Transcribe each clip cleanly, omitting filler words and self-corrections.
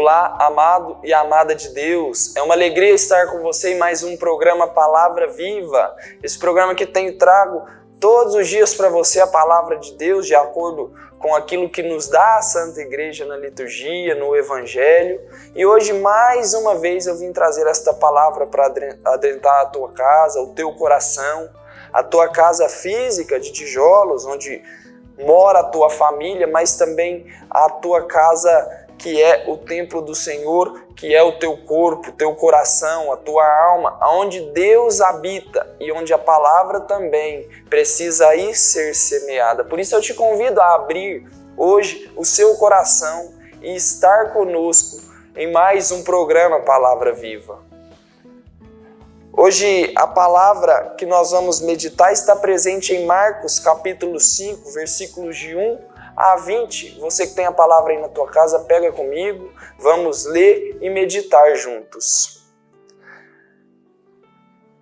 Olá, amado e amada de Deus. É uma alegria estar com você em mais um programa Palavra Viva. Esse programa que trago todos os dias para você a Palavra de Deus, de acordo com aquilo que nos dá a Santa Igreja na liturgia, no Evangelho. E hoje, mais uma vez, eu vim trazer esta palavra para adentrar a tua casa, o teu coração, a tua casa física de tijolos, onde mora a tua família, mas também a tua casa que é o templo do Senhor, que é o teu corpo, o teu coração, a tua alma, onde Deus habita e onde a palavra também precisa ir ser semeada. Por isso eu te convido a abrir hoje o seu coração e estar conosco em mais um programa Palavra Viva. Hoje a palavra que nós vamos meditar está presente em Marcos capítulo 5, versículos de 1 a 20. Você que tem a palavra aí na tua casa, pega comigo, vamos ler e meditar juntos.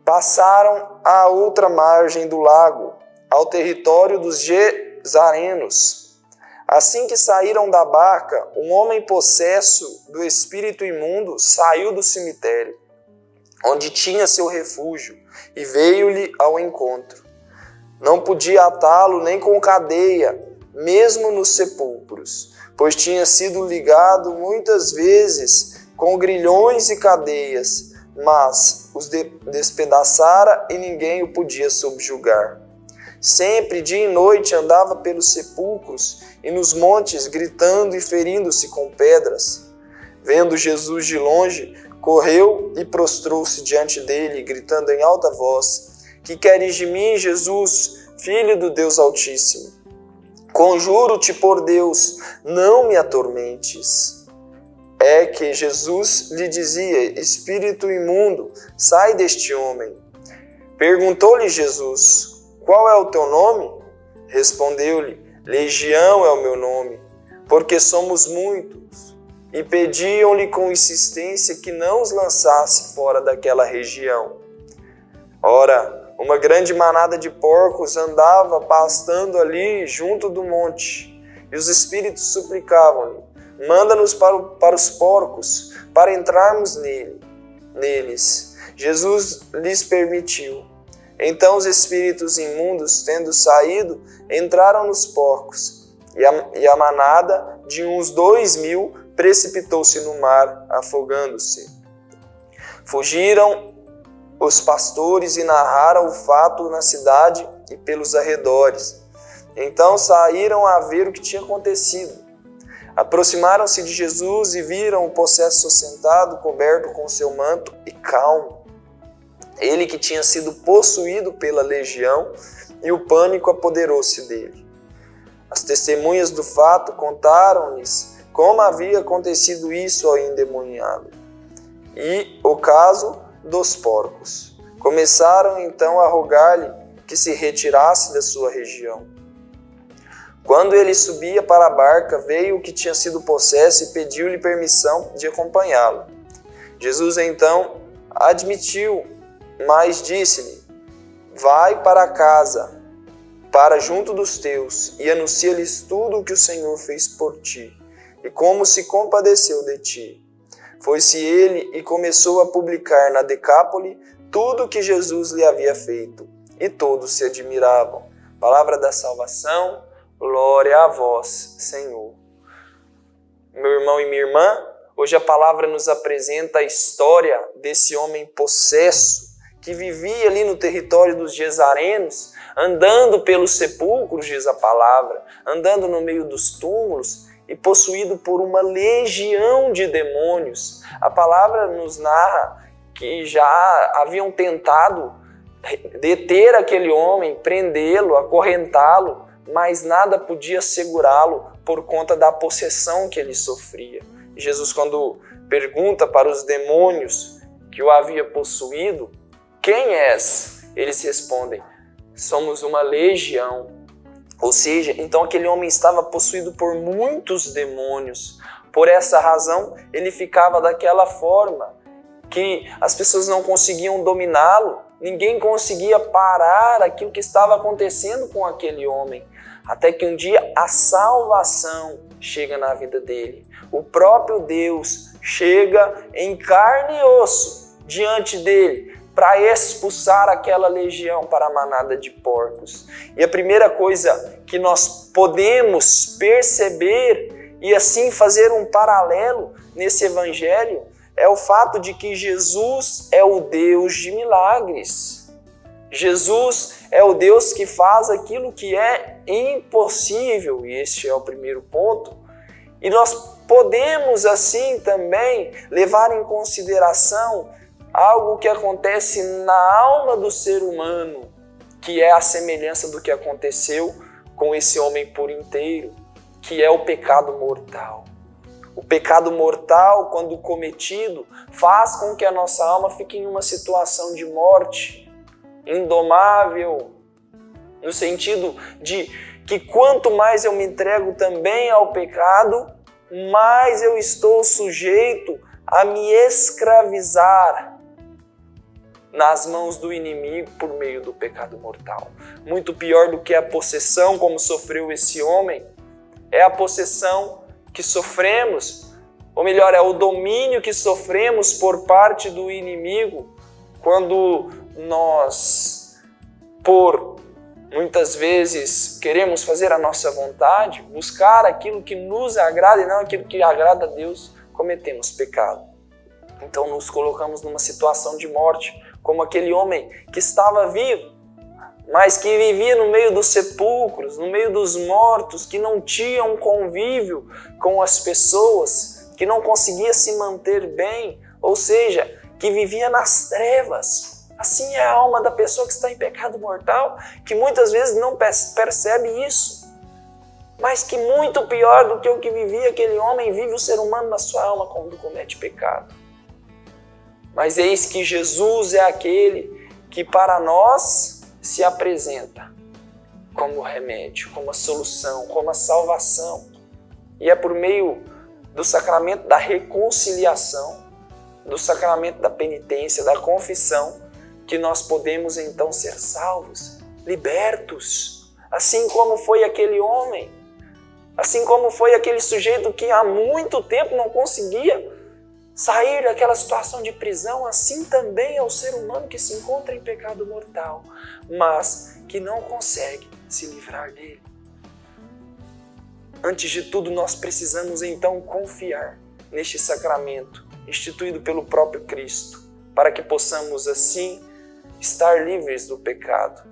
Passaram à outra margem do lago, ao território dos Gesarenos. Assim que saíram da barca, um homem possesso do espírito imundo saiu do cemitério, onde tinha seu refúgio, e veio-lhe ao encontro. Não podia atá-lo nem com cadeia, mesmo nos sepulcros, pois tinha sido ligado muitas vezes com grilhões e cadeias, mas os despedaçara e ninguém o podia subjugar. Sempre, dia e noite, andava pelos sepulcros e nos montes, gritando e ferindo-se com pedras. Vendo Jesus de longe, correu e prostrou-se diante dele, gritando em alta voz: Que queres de mim, Jesus, Filho do Deus Altíssimo? Conjuro-te por Deus, não me atormentes. É que Jesus lhe dizia: Espírito imundo, sai deste homem. Perguntou-lhe Jesus: Qual é o teu nome? Respondeu-lhe: Legião é o meu nome, porque somos muitos. E pediam-lhe com insistência que não os lançasse fora daquela região. Ora, uma grande manada de porcos andava pastando ali junto do monte, e os espíritos suplicavam-lhe: Manda-nos para os porcos, para entrarmos neles. Jesus lhes permitiu. Então os espíritos imundos, tendo saído, entraram nos porcos, e a manada, de uns 2.000, precipitou-se no mar, afogando-se. Fugiram os pastores e narraram o fato na cidade e pelos arredores. Então saíram a ver o que tinha acontecido. Aproximaram-se de Jesus e viram o possesso sentado, coberto com seu manto e calmo. Ele que tinha sido possuído pela legião, e o pânico apoderou-se dele. As testemunhas do fato contaram-lhes como havia acontecido isso ao endemoniado, e o caso dos porcos. Começaram então a rogar-lhe que se retirasse da sua região. Quando ele subia para a barca, veio o que tinha sido possesso e pediu-lhe permissão de acompanhá-lo. Jesus então admitiu, mas disse-lhe: Vai para casa, para junto dos teus, e anuncia-lhes tudo o que o Senhor fez por ti, e como se compadeceu de ti. Foi-se ele e começou a publicar na Decápole tudo o que Jesus lhe havia feito, e todos se admiravam. Palavra da salvação, glória a vós, Senhor. Meu irmão e minha irmã, hoje a palavra nos apresenta a história desse homem possesso que vivia ali no território dos Gesarenos, andando pelos sepulcros, diz a palavra, andando no meio dos túmulos, e possuído por uma legião de demônios. A palavra nos narra que já haviam tentado deter aquele homem, prendê-lo, acorrentá-lo, mas nada podia segurá-lo por conta da possessão que ele sofria. Jesus, quando pergunta para os demônios que o havia possuído: Quem és? Eles respondem: Somos uma legião. Ou seja, então aquele homem estava possuído por muitos demônios. Por essa razão, ele ficava daquela forma, que as pessoas não conseguiam dominá-lo, ninguém conseguia parar aquilo que estava acontecendo com aquele homem. até que um dia a salvação chega na vida dele. O próprio Deus chega em carne e osso diante dele para expulsar aquela legião para a manada de porcos. E a primeira coisa que nós podemos perceber e assim fazer um paralelo nesse evangelho é o fato de que Jesus é o Deus de milagres. Jesus é o Deus que faz aquilo que é impossível, e este é o primeiro ponto. E nós podemos assim também levar em consideração algo que acontece na alma do ser humano, que é a semelhança do que aconteceu com esse homem por inteiro, que é o pecado mortal. O pecado mortal, quando cometido, faz com que a nossa alma fique em uma situação de morte indomável, no sentido de que quanto mais eu me entrego também ao pecado, mais eu estou sujeito a me escravizar nas mãos do inimigo por meio do pecado mortal. Muito pior do que a possessão, como sofreu esse homem, é a possessão que sofremos, ou melhor, é o domínio que sofremos por parte do inimigo, quando nós, por muitas vezes, queremos fazer a nossa vontade, buscar aquilo que nos agrada e não aquilo que agrada a Deus, cometemos pecado. Então nos colocamos numa situação de morte, como aquele homem que estava vivo, mas que vivia no meio dos sepulcros, no meio dos mortos, que não tinha um convívio com as pessoas, que não conseguia se manter bem, ou seja, que vivia nas trevas. Assim é a alma da pessoa que está em pecado mortal, que muitas vezes não percebe isso. Mas que muito pior do que o que vivia aquele homem, vive o ser humano na sua alma quando comete pecado. Mas eis que Jesus é aquele que para nós se apresenta como remédio, como a solução, como a salvação. E é por meio do sacramento da reconciliação, do sacramento da penitência, da confissão, que nós podemos então ser salvos, libertos, assim como foi aquele homem, assim como foi aquele sujeito que há muito tempo não conseguia sair daquela situação de prisão, assim também é o ser humano que se encontra em pecado mortal, mas que não consegue se livrar dele. Antes de tudo, nós precisamos então confiar neste sacramento instituído pelo próprio Cristo, para que possamos assim estar livres do pecado.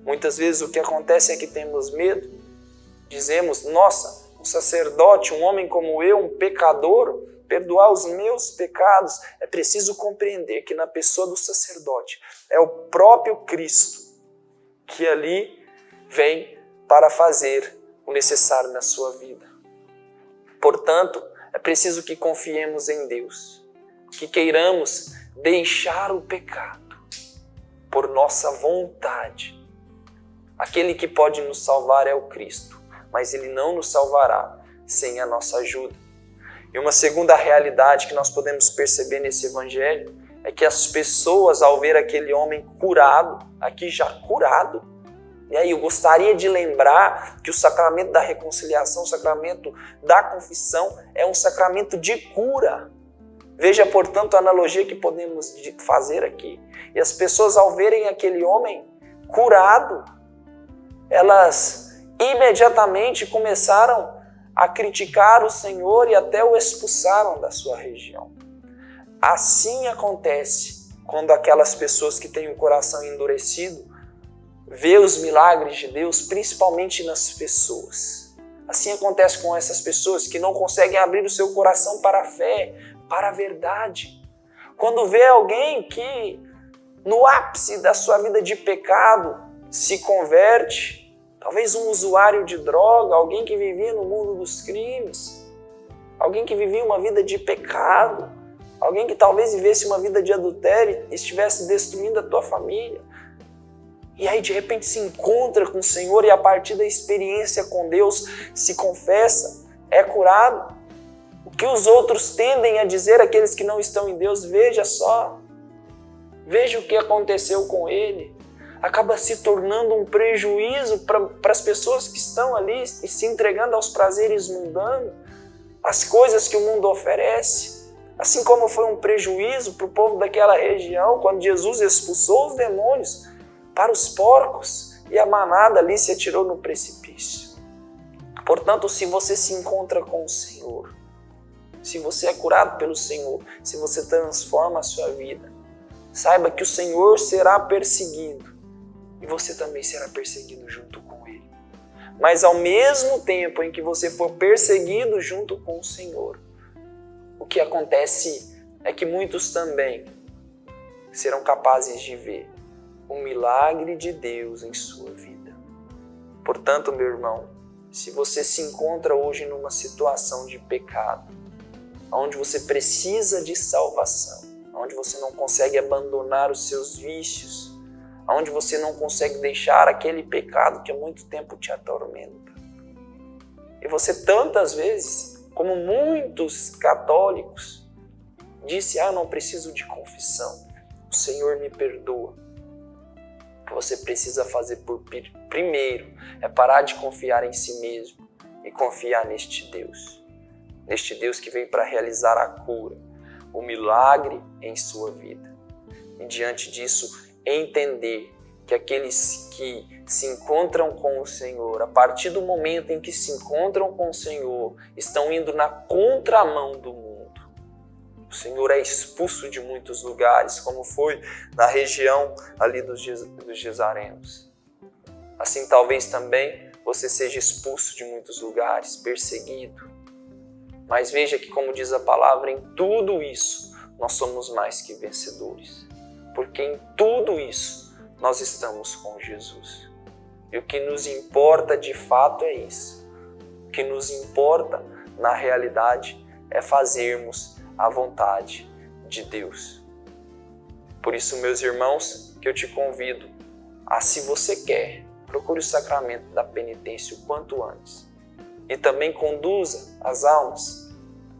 Muitas vezes o que acontece é que temos medo, dizemos, nossa, um sacerdote, um homem como eu, um pecador, perdoar os meus pecados. É preciso compreender que na pessoa do sacerdote é o próprio Cristo que ali vem para fazer o necessário na sua vida. Portanto, é preciso que confiemos em Deus, que queiramos deixar o pecado por nossa vontade. Aquele que pode nos salvar é o Cristo, mas Ele não nos salvará sem a nossa ajuda. E uma segunda realidade que nós podemos perceber nesse evangelho é que as pessoas, ao ver aquele homem curado, aqui já curado, e aí eu gostaria de lembrar que o sacramento da reconciliação, o sacramento da confissão, é um sacramento de cura. Veja, portanto, a analogia que podemos fazer aqui. E as pessoas, ao verem aquele homem curado, elas imediatamente começaram a criticar o Senhor e até o expulsaram da sua região. Assim acontece quando aquelas pessoas que têm o coração endurecido vê os milagres de Deus, principalmente nas pessoas. Assim acontece com essas pessoas que não conseguem abrir o seu coração para a fé, para a verdade. Quando vê alguém que no ápice da sua vida de pecado se converte, talvez um usuário de droga, alguém que vivia no mundo dos crimes, alguém que vivia uma vida de pecado, alguém que talvez vivesse uma vida de adultério e estivesse destruindo a tua família. E aí de repente se encontra com o Senhor e a partir da experiência com Deus se confessa, é curado. O que os outros tendem a dizer, aqueles que não estão em Deus, veja só, veja o que aconteceu com ele. acaba se tornando um prejuízo para as pessoas que estão ali e se entregando aos prazeres mundanos, às coisas que o mundo oferece. Assim como foi um prejuízo para o povo daquela região, quando Jesus expulsou os demônios para os porcos e a manada ali se atirou no precipício. Portanto, se você se encontra com o Senhor, se você é curado pelo Senhor, se você transforma a sua vida, saiba que o Senhor será perseguido e você também será perseguido junto com Ele. Mas ao mesmo tempo em que você for perseguido junto com o Senhor, o que acontece é que muitos também serão capazes de ver o milagre de Deus em sua vida. Portanto, meu irmão, se você se encontra hoje numa situação de pecado, onde você precisa de salvação, onde você não consegue abandonar os seus vícios, onde você não consegue deixar aquele pecado que há muito tempo te atormenta. E você tantas vezes, como muitos católicos, disse: eu não preciso de confissão, o Senhor me perdoa. O que você precisa fazer primeiro é parar de confiar em si mesmo e confiar neste Deus. Neste Deus que veio para realizar a cura, o milagre em sua vida. E diante disso, entender que aqueles que se encontram com o Senhor, a partir do momento em que se encontram com o Senhor, estão indo na contramão do mundo. O Senhor é expulso de muitos lugares, como foi na região ali dos Gesarenos. Assim, talvez também você seja expulso de muitos lugares, perseguido. Mas veja que, como diz a palavra, em tudo isso nós somos mais que vencedores. Porque em tudo isso nós estamos com Jesus. E o que nos importa de fato é isso. O que nos importa na realidade é fazermos a vontade de Deus. Por isso, meus irmãos, que eu te convido a, se você quer, procure o sacramento da penitência o quanto antes. E também conduza as almas.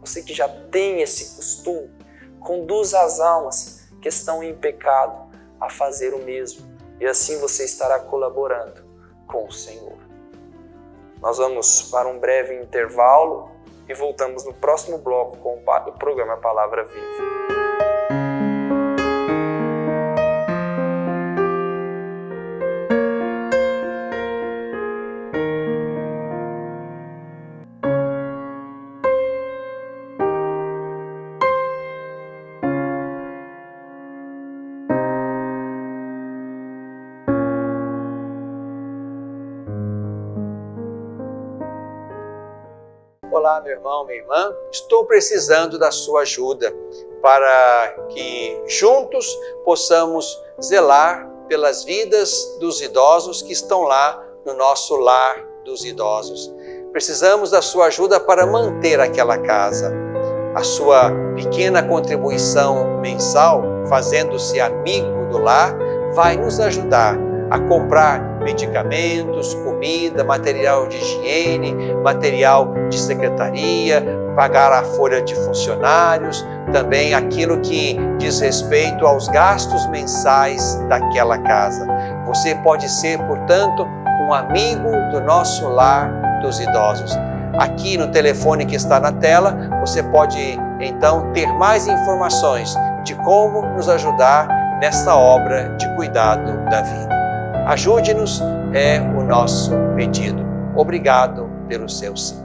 Você que já tem esse costume, conduza as almas que estão em pecado a fazer o mesmo. E assim você estará colaborando com o Senhor. Nós vamos para um breve intervalo e voltamos no próximo bloco com o programa Palavra Viva. Olá, meu irmão, minha irmã, estou precisando da sua ajuda para que juntos possamos zelar pelas vidas dos idosos que estão lá no nosso lar dos idosos. Precisamos da sua ajuda para manter aquela casa. A sua pequena contribuição mensal, fazendo-se amigo do lar, vai nos ajudar a comprar medicamentos, comida, material de higiene, material de secretaria, pagar a folha de funcionários, também aquilo que diz respeito aos gastos mensais daquela casa. Você pode ser, portanto, um amigo do nosso lar dos idosos. Aqui no telefone que está na tela, você pode então ter mais informações de como nos ajudar nessa obra de cuidado da vida. Ajude-nos, é o nosso pedido. Obrigado pelo seu sim.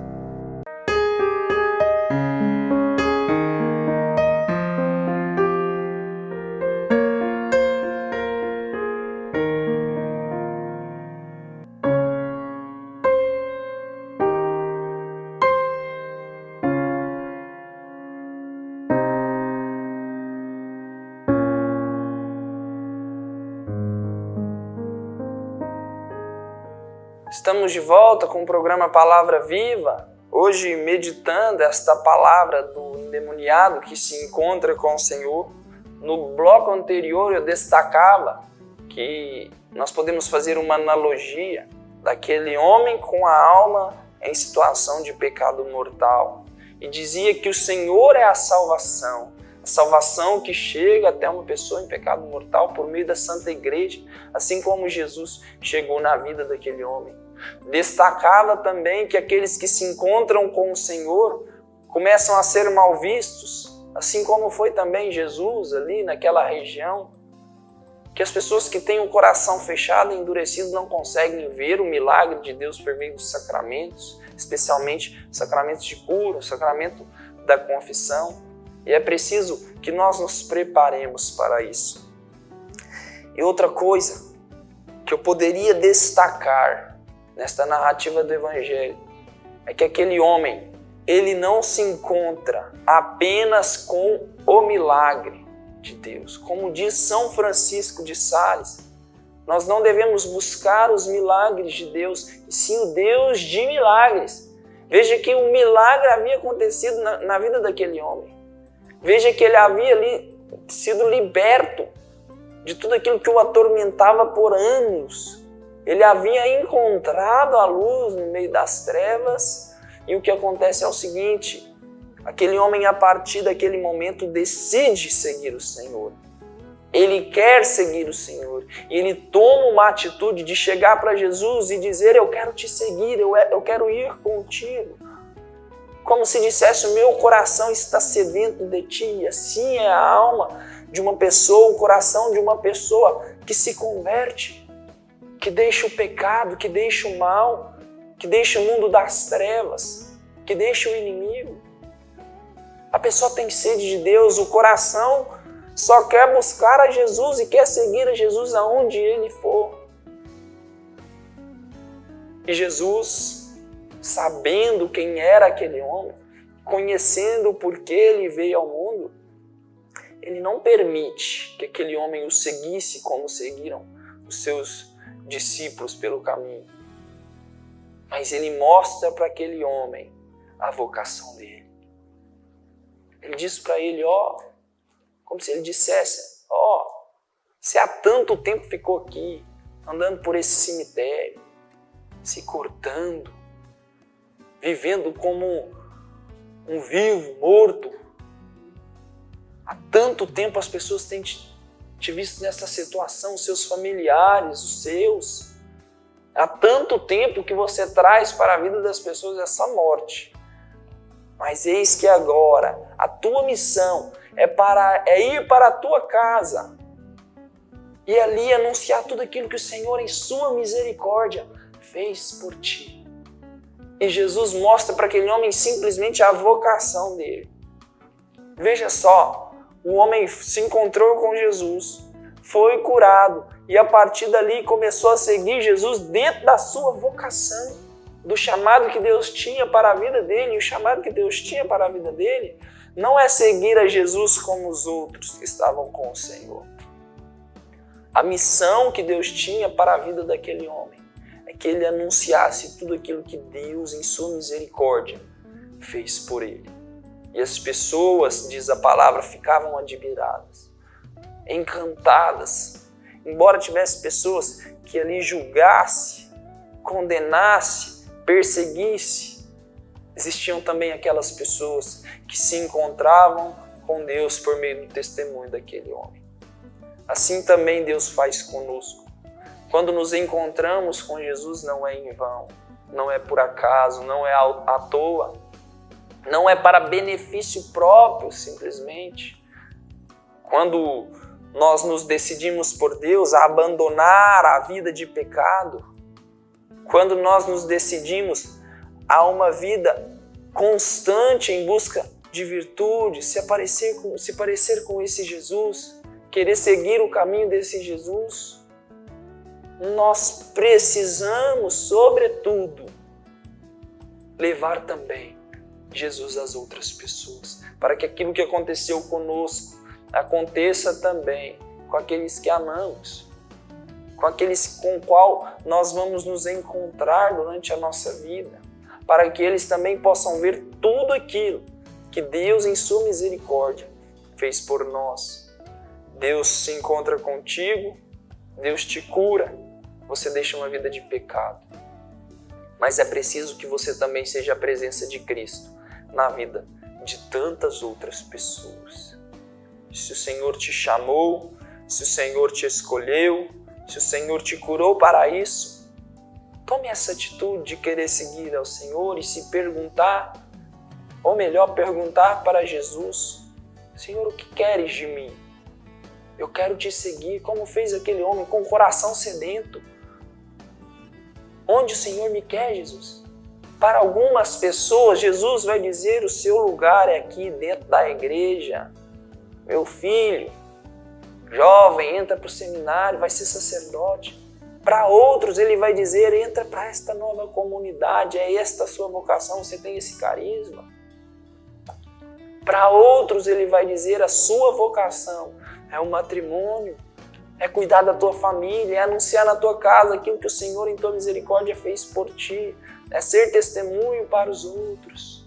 Estamos de volta com o programa Palavra Viva, hoje meditando esta palavra do endemoniado que se encontra com o Senhor. No bloco anterior eu destacava que nós podemos fazer uma analogia daquele homem com a alma em situação de pecado mortal e dizia que o Senhor é a salvação A salvação que chega até uma pessoa em pecado mortal por meio da Santa Igreja, assim como Jesus chegou na vida daquele homem. Destacava também que aqueles que se encontram com o Senhor começam a ser mal vistos, assim como foi também Jesus ali naquela região, que as pessoas que têm o coração fechado e endurecido não conseguem ver o milagre de Deus por meio dos sacramentos, especialmente sacramentos de cura, o sacramento da confissão. E é preciso que nós nos preparemos para isso. E outra coisa que eu poderia destacar nesta narrativa do Evangelho é que aquele homem, ele não se encontra apenas com o milagre de Deus. Como diz São Francisco de Sales, nós não devemos buscar os milagres de Deus, e sim o Deus de milagres. Veja que um milagre havia acontecido na vida daquele homem. Veja que ele havia ali sido liberto de tudo aquilo que o atormentava por anos. Ele havia encontrado a luz no meio das trevas, e o que acontece é o seguinte: aquele homem, a partir daquele momento, decide seguir o Senhor. Ele quer seguir o Senhor. E ele toma uma atitude de chegar para Jesus e dizer: eu quero te seguir, eu quero ir contigo. Como se dissesse: o meu coração está sedento de ti. E assim é a alma de uma pessoa, o coração de uma pessoa que se converte, que deixa o pecado, que deixa o mal, que deixa o mundo das trevas, que deixa o inimigo. A pessoa tem sede de Deus, o coração só quer buscar a Jesus e quer seguir a Jesus aonde ele for. E Jesus, sabendo quem era aquele homem, conhecendo o porquê ele veio ao mundo, ele não permite que aquele homem o seguisse como seguiram os seus discípulos pelo caminho. Mas ele mostra para aquele homem a vocação dele. Ele diz para ele, como se ele dissesse, você há tanto tempo ficou aqui, andando por esse cemitério, se cortando, vivendo como um vivo, morto. Há tanto tempo as pessoas têm te visto nessa situação, os seus familiares, os seus. Há tanto tempo que você traz para a vida das pessoas essa morte. Mas eis que agora a tua missão é ir para a tua casa e ali anunciar tudo aquilo que o Senhor, em sua misericórdia, fez por ti. E Jesus mostra para aquele homem simplesmente a vocação dele. Veja só, o homem se encontrou com Jesus, foi curado e a partir dali começou a seguir Jesus dentro da sua vocação, do chamado que Deus tinha para a vida dele. E o chamado que Deus tinha para a vida dele não é seguir a Jesus como os outros que estavam com o Senhor. A missão que Deus tinha para a vida daquele homem é que ele anunciasse tudo aquilo que Deus, em sua misericórdia, fez por ele. E as pessoas, diz a palavra, ficavam admiradas, encantadas. Embora tivesse pessoas que ali julgasse, condenasse, perseguisse, existiam também aquelas pessoas que se encontravam com Deus por meio do testemunho daquele homem. Assim também Deus faz conosco. Quando nos encontramos com Jesus, não é em vão, não é por acaso, não é à toa, não é para benefício próprio simplesmente. Quando nós nos decidimos por Deus a abandonar a vida de pecado, quando nós nos decidimos a uma vida constante em busca de virtude, se parecer com esse Jesus, querer seguir o caminho desse Jesus, nós precisamos, sobretudo, levar também Jesus às outras pessoas, para que aquilo que aconteceu conosco aconteça também com aqueles que amamos, com aqueles com qual nós vamos nos encontrar durante a nossa vida, para que eles também possam ver tudo aquilo que Deus, em sua misericórdia, fez por nós. Deus se encontra contigo, Deus te cura, você deixa uma vida de pecado. Mas é preciso que você também seja a presença de Cristo na vida de tantas outras pessoas. se o Senhor te chamou, se o Senhor te escolheu, se o Senhor te curou para isso, tome essa atitude de querer seguir ao Senhor e se perguntar, ou melhor, perguntar para Jesus: Senhor, o que queres de mim? Eu quero te seguir, como fez aquele homem com o coração sedento. Onde o Senhor me quer, Jesus? Para algumas pessoas, Jesus vai dizer: o seu lugar é aqui dentro da igreja. Meu filho, jovem, entra para o seminário, vai ser sacerdote. Para outros, ele vai dizer: entra para esta nova comunidade, é esta a sua vocação, você tem esse carisma. Para outros, ele vai dizer: a sua vocação é o matrimônio, é cuidar da tua família, é anunciar na tua casa aquilo que o Senhor, em tua misericórdia, fez por ti, é ser testemunho para os outros.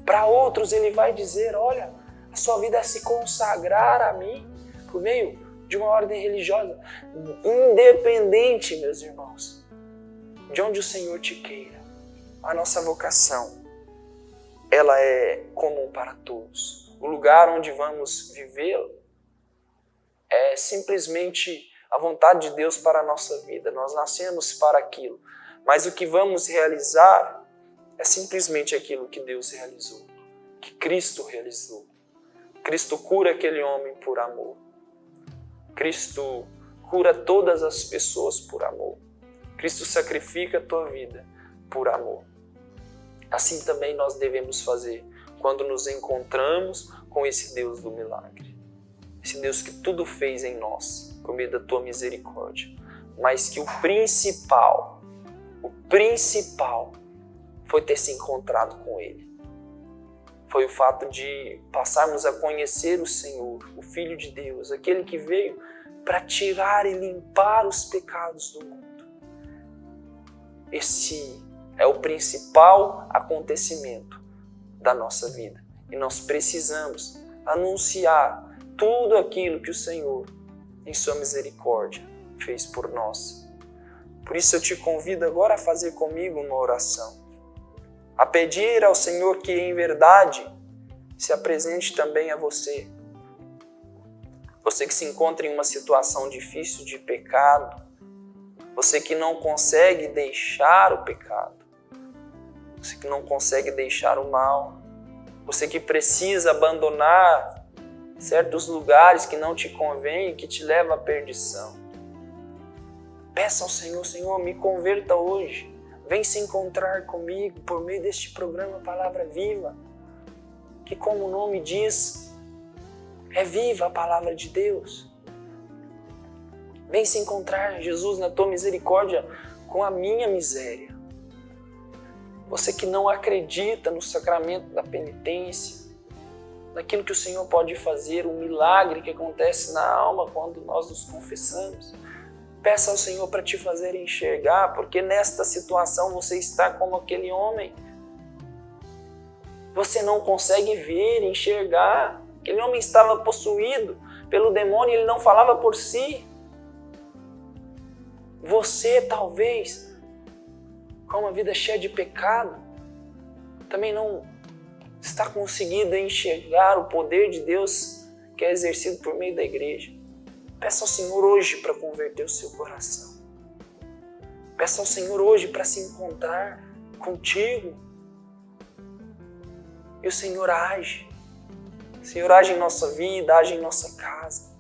Para outros, ele vai dizer: olha, a sua vida é se consagrar a mim por meio de uma ordem religiosa, independente, meus irmãos, de onde o Senhor te queira. A nossa vocação, ela é comum para todos. O lugar onde vamos vivê-la é simplesmente a vontade de Deus para a nossa vida. Nós nascemos para aquilo, mas o que vamos realizar é simplesmente aquilo que Deus realizou, que Cristo realizou. Cristo cura aquele homem por amor. Cristo cura todas as pessoas por amor. Cristo sacrifica a tua vida por amor. Assim também nós devemos fazer quando nos encontramos com esse Deus do milagre. Esse Deus que tudo fez em nós, por meio da tua misericórdia. Mas que o principal foi ter se encontrado com Ele. Foi o fato de passarmos a conhecer o Senhor, o Filho de Deus, aquele que veio para tirar e limpar os pecados do mundo. Esse é o principal acontecimento da nossa vida. E nós precisamos anunciar tudo aquilo que o Senhor, em sua misericórdia, fez por nós. Por isso eu te convido agora a fazer comigo uma oração, a pedir ao Senhor que em verdade se apresente também a você. Você que se encontra em uma situação difícil de pecado, você que não consegue deixar o pecado, você que não consegue deixar o mal, você que precisa abandonar certos lugares que não te convêm, que te levam à perdição. Peça ao Senhor: Senhor, me converta hoje. Vem se encontrar comigo por meio deste programa Palavra Viva, que, como o nome diz, é viva a palavra de Deus. Vem se encontrar, Jesus, na tua misericórdia com a minha miséria. Você que não acredita no sacramento da penitência, naquilo que o Senhor pode fazer, o milagre que acontece na alma quando nós nos confessamos. Peça ao Senhor para te fazer enxergar, porque nesta situação você está como aquele homem. Você não consegue ver, enxergar. Aquele homem estava possuído pelo demônio e ele não falava por si. Você, talvez, com uma vida cheia de pecado, também não está conseguindo enxergar o poder de Deus que é exercido por meio da igreja. Peça ao Senhor hoje para converter o seu coração. Peça ao Senhor hoje para se encontrar contigo. E o Senhor age. O Senhor age em nossa vida, age em nossa casa.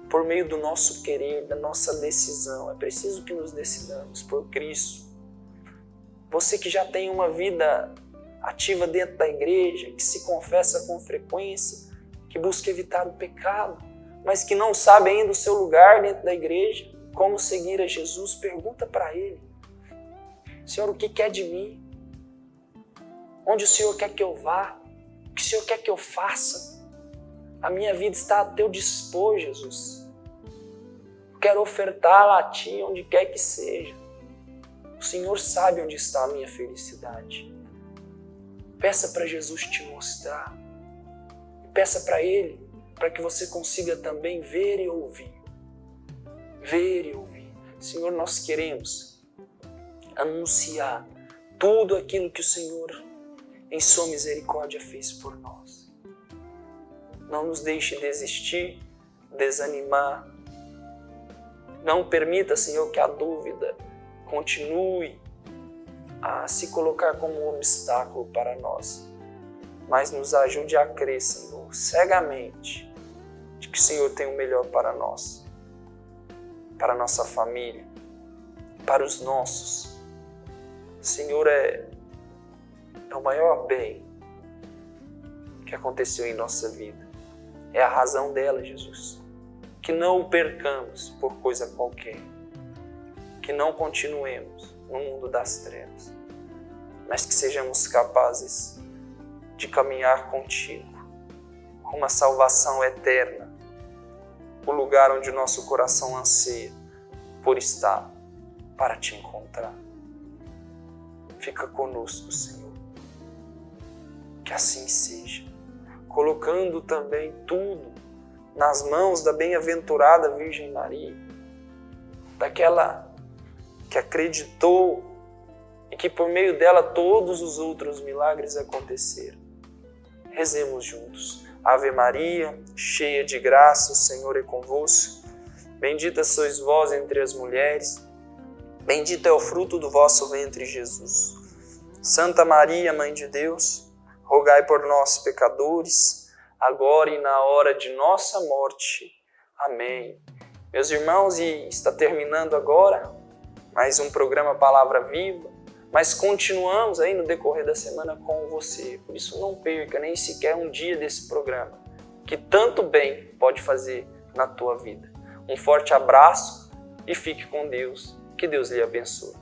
Por meio do nosso querer, da nossa decisão. É preciso que nos decidamos por Cristo. Você que já tem uma vida ativa dentro da igreja, que se confessa com frequência, que busca evitar o pecado, mas que não sabe ainda o seu lugar dentro da igreja, como seguir a Jesus, pergunta para Ele: Senhor, o que quer de mim? Onde o Senhor quer que eu vá? O que o Senhor quer que eu faça? A minha vida está a teu dispor, Jesus. Eu quero ofertá-la a Ti onde quer que seja. O Senhor sabe onde está a minha felicidade. Peça para Jesus te mostrar. Peça para Ele, para que você consiga também ver e ouvir. Ver e ouvir. Senhor, nós queremos anunciar tudo aquilo que o Senhor, em sua misericórdia, fez por nós. Não nos deixe desistir, desanimar. Não permita, Senhor, que a dúvida continue a se colocar como um obstáculo para nós. Mas nos ajude a crer, Senhor, cegamente, de que o Senhor tem o melhor para nós, para a nossa família, para os nossos. O Senhor é o maior bem que aconteceu em nossa vida. É a razão dela, Jesus. Que não o percamos por coisa qualquer. Que não continuemos no mundo das trevas, mas que sejamos capazes de caminhar contigo, com uma salvação eterna, o lugar onde o nosso coração anseia por estar, para te encontrar. Fica conosco, Senhor. Que assim seja, colocando também tudo nas mãos da bem-aventurada Virgem Maria, daquela que acreditou e que por meio dela todos os outros milagres aconteceram. Rezemos juntos. Ave Maria, cheia de graça, o Senhor é convosco. Bendita sois vós entre as mulheres, bendito é o fruto do vosso ventre, Jesus. Santa Maria, Mãe de Deus, rogai por nós, pecadores, agora e na hora de nossa morte. Amém. Meus irmãos, e está terminando agora mais um programa Palavra Viva, mas continuamos aí no decorrer da semana com você. Por isso não perca nem sequer um dia desse programa, que tanto bem pode fazer na tua vida. Um forte abraço e fique com Deus. Que Deus lhe abençoe.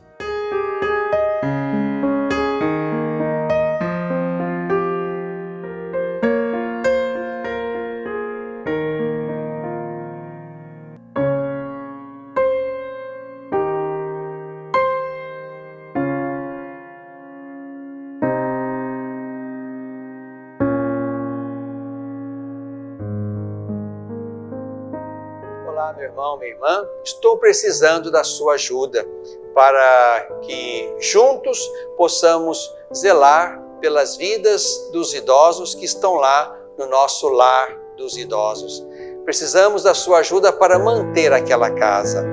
Olá, meu irmão, minha irmã. Estou precisando da sua ajuda para que juntos possamos zelar pelas vidas dos idosos que estão lá no nosso lar dos idosos. Precisamos da sua ajuda para manter aquela casa.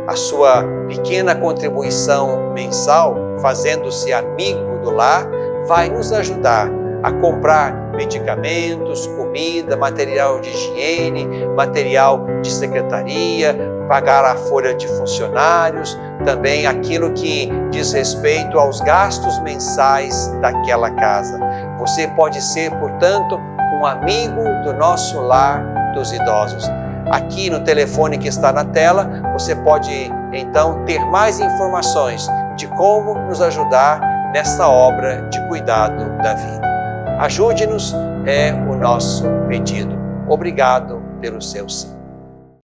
A sua pequena contribuição mensal, fazendo-se amigo do lar, vai nos ajudar a comprar medicamentos, comida, material de higiene, material de secretaria, pagar a folha de funcionários, também aquilo que diz respeito aos gastos mensais daquela casa. Você pode ser, portanto, um amigo do nosso lar dos idosos. Aqui no telefone que está na tela, você pode então ter mais informações de como nos ajudar nessa obra de cuidado da vida. Ajude-nos, é o nosso pedido. Obrigado pelo seu sim.